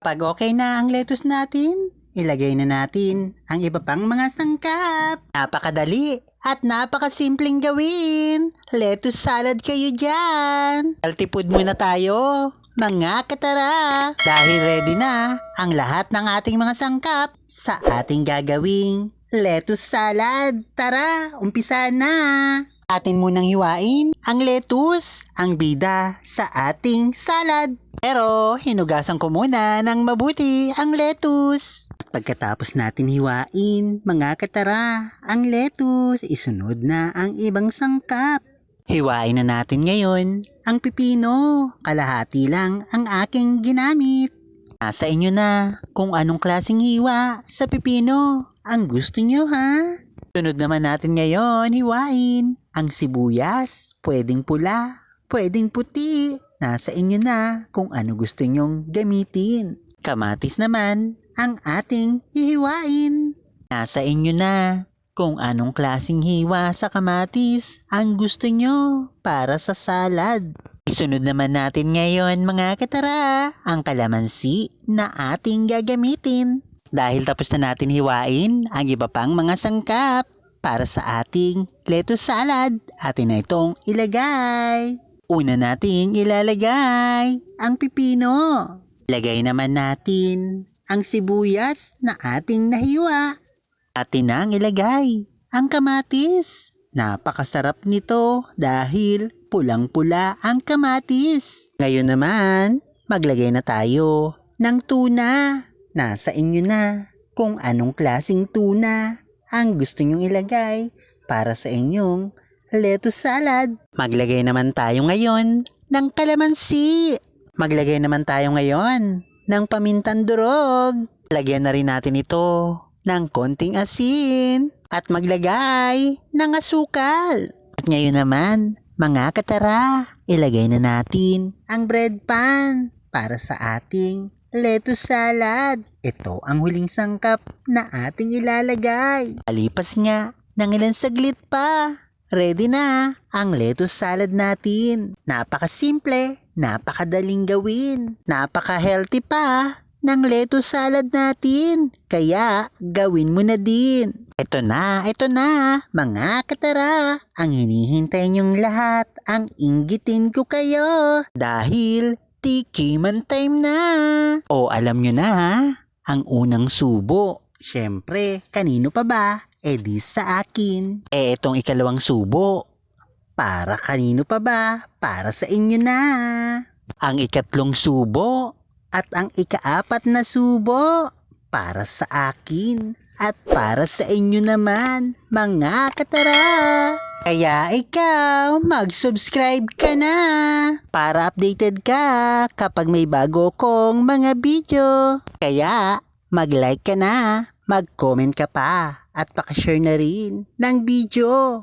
Pag okay na ang lettuce natin, ilagay na natin ang iba pang mga sangkap. Napakadali at napakasimpleng gawin. Lettuce salad kayo dyan. Healthy food muna tayo, mga katara. Dahil ready na ang lahat ng ating mga sangkap sa ating gagawing lettuce salad. Tara, umpisa na. Atin munang hiwain ang lettuce, ang bida sa ating salad. Pero hinugasan ko muna ng mabuti ang lettuce. Pagkatapos natin hiwain, mga katara, ang lettuce, isunod na ang ibang sangkap. Hiwain na natin ngayon ang pipino. Kalahati lang ang aking ginamit. Nasa inyo na kung anong klaseng hiwa sa pipino ang gusto nyo, ha? Sunod naman natin ngayon hiwain ang sibuyas. Pwedeng pula, pwedeng puti. Nasa inyo na kung ano gusto nyong gamitin. Kamatis naman ang ating hihiwain. Nasa inyo na kung anong klaseng hiwa sa kamatis ang gusto nyo para sa salad. Isunod naman natin ngayon, mga katara, ang kalamansi na ating gagamitin. Dahil tapos na natin hiwain ang iba pang mga sangkap para sa ating lettuce salad, atin na itong ilagay. Una nating ilalagay ang pipino. Ilagay naman natin ang sibuyas na ating nahiwa. Atin nang ilagay ang kamatis. Napakasarap nito dahil pulang-pula ang kamatis. Ngayon naman, maglagay na tayo ng tuna. Nasa inyo na kung anong klaseng tuna ang gusto nyong ilagay para sa inyong lettuce salad. Maglagay naman tayo ngayon ng kalamansi. Maglagay naman tayo ngayon ng pamintang durog. Lagyan na rin natin ito ng konting asin at maglagay ng asukal. At ngayon naman, mga katara, ilagay na natin ang bread pan para sa ating lettuce salad. Ito ang huling sangkap na ating ilalagay. Alipas nga ng ilang saglit pa, ready na ang lettuce salad natin. Napakasimple, napakadaling gawin, napaka-healthy pa ng lettuce salad natin. Kaya gawin mo na din. Ito na, mga katara. Ang hinihintay niyong lahat, ang inggitin ko kayo. Dahil tikiman time na. O alam nyo na ha, ang unang subo. Siyempre, kanino pa ba? E di sa akin. Itong ikalawang subo. Para kanino pa ba? Para sa inyo na. Ang ikatlong subo. At ang ikaapat na subo. Para sa akin. At para sa inyo naman, mga katara. Kaya ikaw, mag-subscribe ka na para updated ka kapag may bago kong mga video. Kaya mag-like ka na, mag-comment ka pa at pakishare na rin ng video